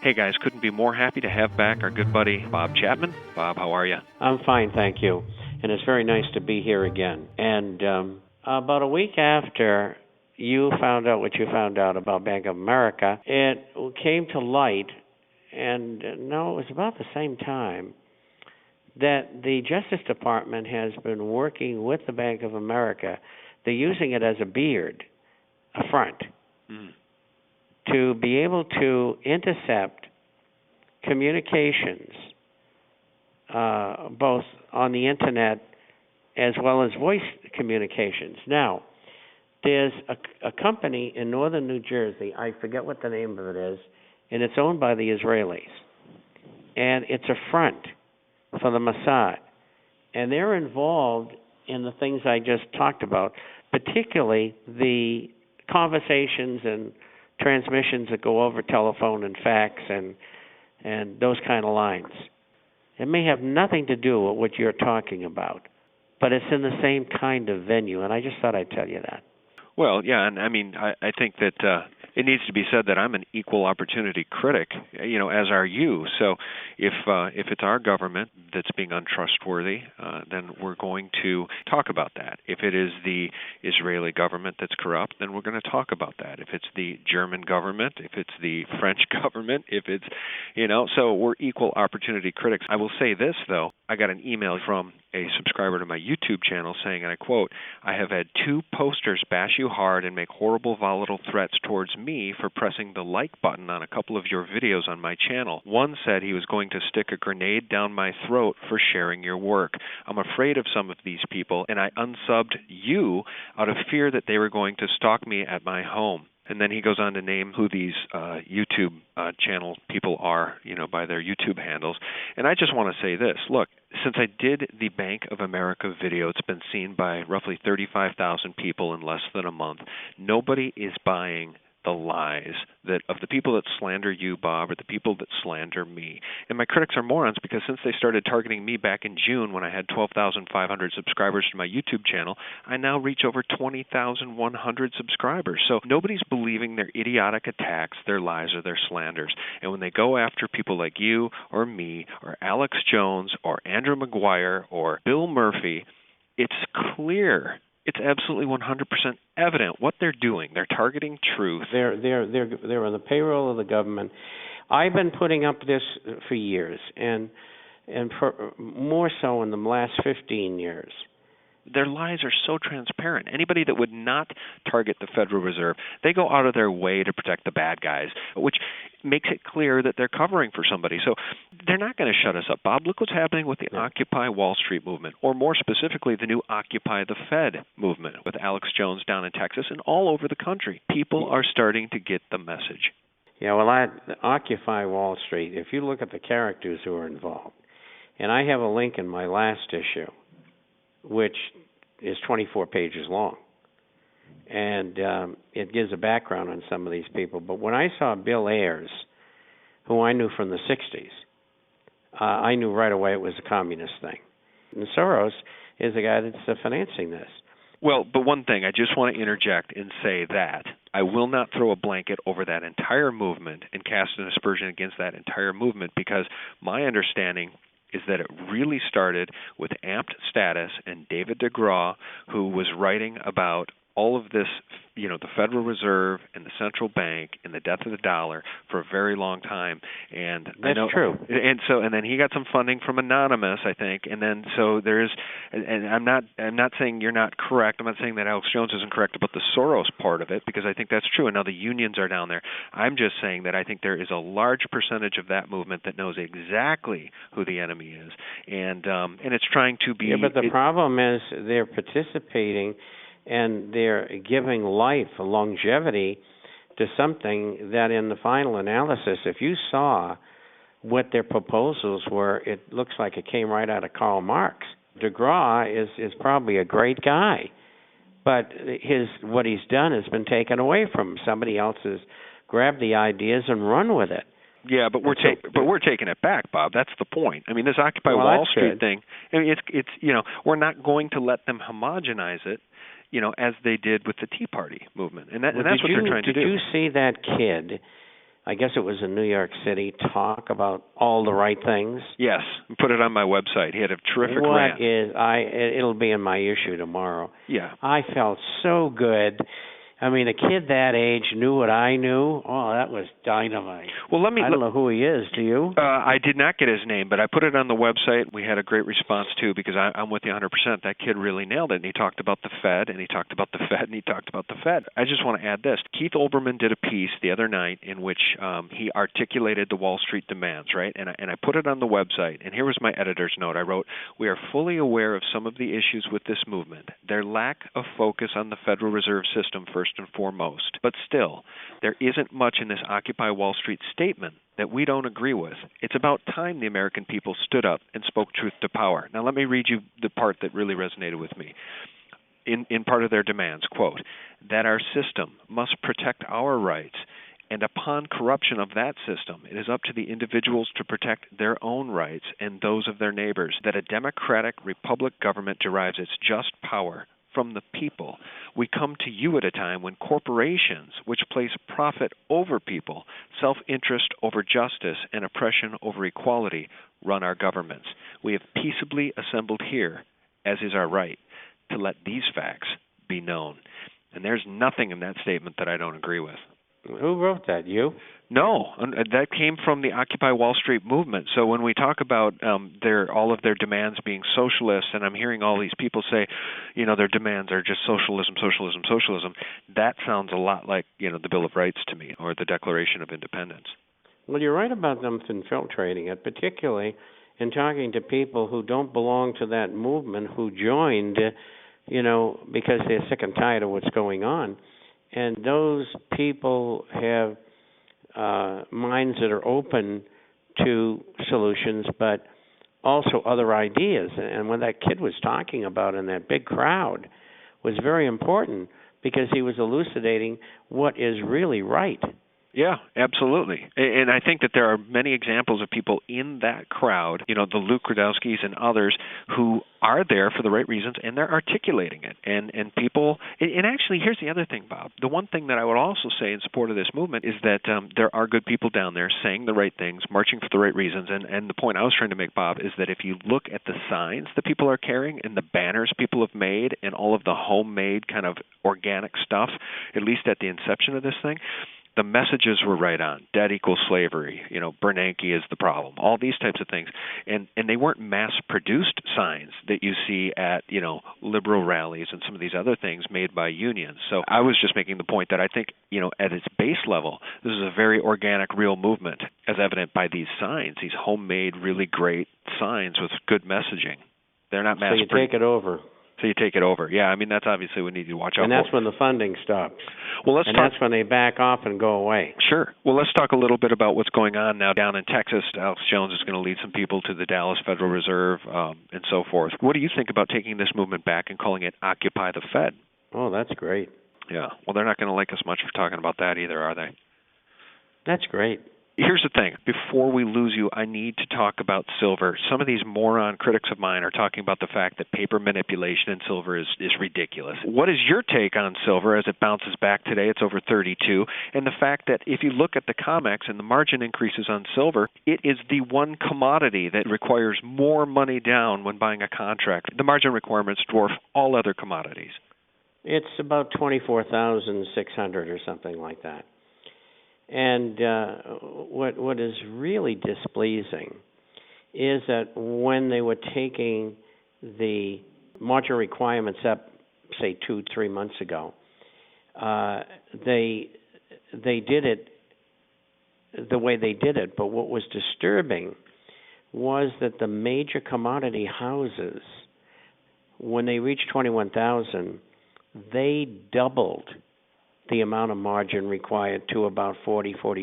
Hey guys, couldn't be more happy to have back our good buddy Bob Chapman. Bob, how are you? I'm fine, thank you. And it's very nice to be here again. And about a week after you found out what you found out about Bank of America, it came to light, and no, it was about the same time, that the Justice Department has been working with the Bank of America. They're using it as a front, to be able to intercept communications, both on the Internet as well as voice communications. Now, there's a company in northern New Jersey, I forget what the name of it is, and it's owned by the Israelis. And it's a front for the Mossad. And they're involved in the things I just talked about, particularly the conversations and transmissions that go over telephone and fax and those kind of lines. It may have nothing to do with what you're talking about, but it's in the same kind of venue, and I just thought I'd tell you that. Well, yeah, and I mean, I think that it needs to be said that I'm an equal opportunity critic, as are you. So if it's our government that's being untrustworthy, then we're going to talk about that. If it is the Israeli government that's corrupt, then we're going to talk about that. If it's the German government, if it's the French government, if it's, so we're equal opportunity critics. I will say this, though. I got an email from a subscriber to my YouTube channel saying, and I quote, "I have had 2 posters bash you hard and make horrible, volatile threats towards me for pressing the like button on a couple of your videos on my channel. One said he was going to stick a grenade down my throat for sharing your work. I'm afraid of some of these people, and I unsubbed you out of fear that they were going to stalk me at my home." And then he goes on to name who these YouTube channel people are, by their YouTube handles. And I just want to say this. Look, since I did the Bank of America video, it's been seen by roughly 35,000 people in less than a month. Nobody is buying the lies of the people that slander you, Bob, or the people that slander me. And my critics are morons because since they started targeting me back in June when I had 12,500 subscribers to my YouTube channel, I now reach over 20,100 subscribers. So nobody's believing their idiotic attacks, their lies, or their slanders. And when they go after people like you or me or Alex Jones or Andrew McGuire or Bill Murphy, it's clear. It's absolutely 100% evident what they're doing. They're targeting truth. They're on the payroll of the government. I've been putting up this for years, and for more so in the last 15 years. Their lies are so transparent. Anybody that would not target the Federal Reserve, they go out of their way to protect the bad guys, which makes it clear that they're covering for somebody. So they're not going to shut us up. Bob, look what's happening with the Occupy Wall Street movement, or more specifically, the new Occupy the Fed movement with Alex Jones down in Texas and all over the country. People are starting to get the message. Yeah, well, Occupy Wall Street, if you look at the characters who are involved, and I have a link in my last issue, which is 24 pages long. And it gives a background on some of these people. But when I saw Bill Ayers, who I knew from the 60s, I knew right away it was a communist thing. And Soros is the guy that's financing this. Well, but one thing, I just want to interject and say that I will not throw a blanket over that entire movement and cast an aspersion against that entire movement, because my understanding is that it really started with Amped Status and David DeGraw, who was writing about all of this, the Federal Reserve and the central bank and the death of the dollar for a very long time. And that's true. And then he got some funding from Anonymous, I think. And then so there's, and I'm not saying you're not correct. I'm not saying that Alex Jones isn't correct about the Soros part of it, because I think that's true. And now the unions are down there. I'm just saying that I think there is a large percentage of that movement that knows exactly who the enemy is, and it's trying to be. Yeah, but the problem is they're participating. And they're giving life, a longevity, to something that in the final analysis, if you saw what their proposals were, it looks like it came right out of Karl Marx. DeGraw is probably a great guy, but what he's done has been taken away from him. Somebody else has grabbed the ideas and run with it. Yeah, but we're taking it back, Bob. That's the point. I mean, this Occupy Wall Street thing. I mean, it's we're not going to let them homogenize it, as they did with the Tea Party movement, and that's what they're trying to do. Did you see that kid I guess it was in New York City, talk about all the right things. Yes, put it on my website. He had a terrific rant. It'll be in my issue tomorrow. Yeah. I felt so good. I mean, a kid that age knew what I knew. Oh, that was dynamite. Well, I don't know who he is. Do you? I did not get his name, but I put it on the website. We had a great response, too, because I'm with you 100%. That kid really nailed it, and he talked about the Fed, and he talked about the Fed, and he talked about the Fed. I just want to add this. Keith Olbermann did a piece the other night in which he articulated the Wall Street demands, right? And I put it on the website, and here was my editor's note. I wrote, "We are fully aware of some of the issues with this movement. Their lack of focus on the Federal Reserve System first and foremost. But still, there isn't much in this Occupy Wall Street statement that we don't agree with. It's about time the American people stood up and spoke truth to power." Now let me read you the part that really resonated with me. In part of their demands, quote, "that our system must protect our rights, and upon corruption of that system, it is up to the individuals to protect their own rights and those of their neighbors, that a democratic republic government derives its just power from the people. We come to you at a time when corporations, which place profit over people, self-interest over justice, and oppression over equality, run our governments. We have peaceably assembled here, as is our right, to let these facts be known." And there's nothing in that statement that I don't agree with. Who wrote that? You? No, that came from the Occupy Wall Street movement. So when we talk about all of their demands being socialist, and I'm hearing all these people say, their demands are just socialism, socialism, socialism, that sounds a lot like, the Bill of Rights to me, or the Declaration of Independence. Well, you're right about them infiltrating it, particularly in talking to people who don't belong to that movement, who joined, because they're sick and tired of what's going on. And those people have minds that are open to solutions, but also other ideas. And when that kid was talking about in that big crowd was very important, because he was elucidating what is really right. Yeah, absolutely. And I think that there are many examples of people in that crowd, the Luke Rudowskis and others, who are there for the right reasons, and they're articulating it. And people, and actually, here's the other thing, Bob. The one thing that I would also say in support of this movement is that there are good people down there saying the right things, marching for the right reasons. And the point I was trying to make, Bob, is that if you look at the signs that people are carrying and the banners people have made and all of the homemade kind of organic stuff, at least at the inception of this thing, the messages were right on. Debt equals slavery. Bernanke is the problem. All these types of things, and they weren't mass-produced signs that you see at liberal rallies and some of these other things made by unions. So I was just making the point that I think at its base level, this is a very organic, real movement, as evident by these signs, these homemade, really great signs with good messaging. They're not mass-produced. So you take it over. So you take it over. Yeah, I mean, that's obviously what we need to watch out for. And that's when the funding stops. Well, that's when they back off and go away. Sure. Well, let's talk a little bit about what's going on now down in Texas. Alex Jones is going to lead some people to the Dallas Federal Reserve and so forth. What do you think about taking this movement back and calling it Occupy the Fed? Oh, that's great. Yeah. Well, they're not going to like us much for talking about that either, are they? That's great. Here's the thing. Before we lose you, I need to talk about silver. Some of these moron critics of mine are talking about the fact that paper manipulation in silver is ridiculous. What is your take on silver as it bounces back today? It's over 32. And the fact that if you look at the COMEX and the margin increases on silver, it is the one commodity that requires more money down when buying a contract. The margin requirements dwarf all other commodities. It's about 24,600 or something like that. And what is really displeasing is that when they were taking the margin requirements up, say 2-3 months ago, they did it the way they did it. But what was disturbing was that the major commodity houses, when they reached 21,000, they doubled the amount of margin required to about 42%.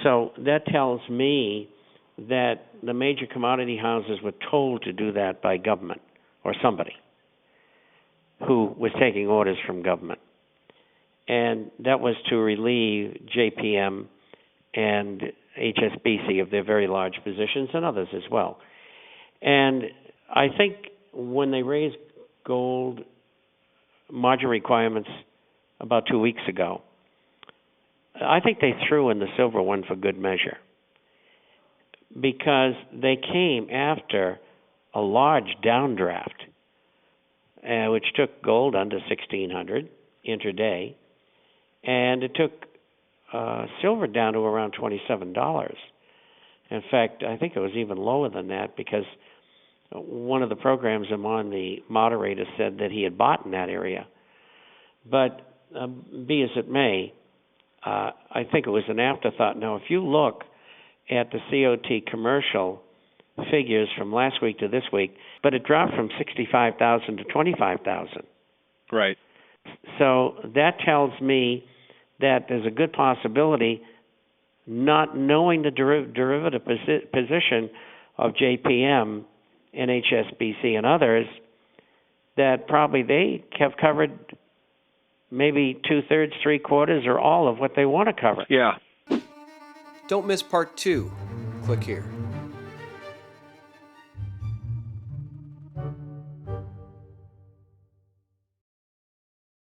So that tells me that the major commodity houses were told to do that by government or somebody who was taking orders from government. And that was to relieve JPM and HSBC of their very large positions, and others as well. And I think when they raised gold margin requirements about 2 weeks ago, I think they threw in the silver one for good measure, because they came after a large downdraft, which took gold under 1,600 intraday, and it took silver down to around $27. In fact, I think it was even lower than that, because one of the programs I'm on, the moderator said that he had bought in that area. But be as it may, I think it was an afterthought. Now, if you look at the COT commercial figures from last week to this week, but it dropped from 65,000 to 25,000. Right. So that tells me that there's a good possibility, not knowing the derivative position of JPM, NHSBC, and others, that probably they have covered maybe 2/3, 3/4, or all of what they want to cover. Yeah. Don't miss part 2. Click here.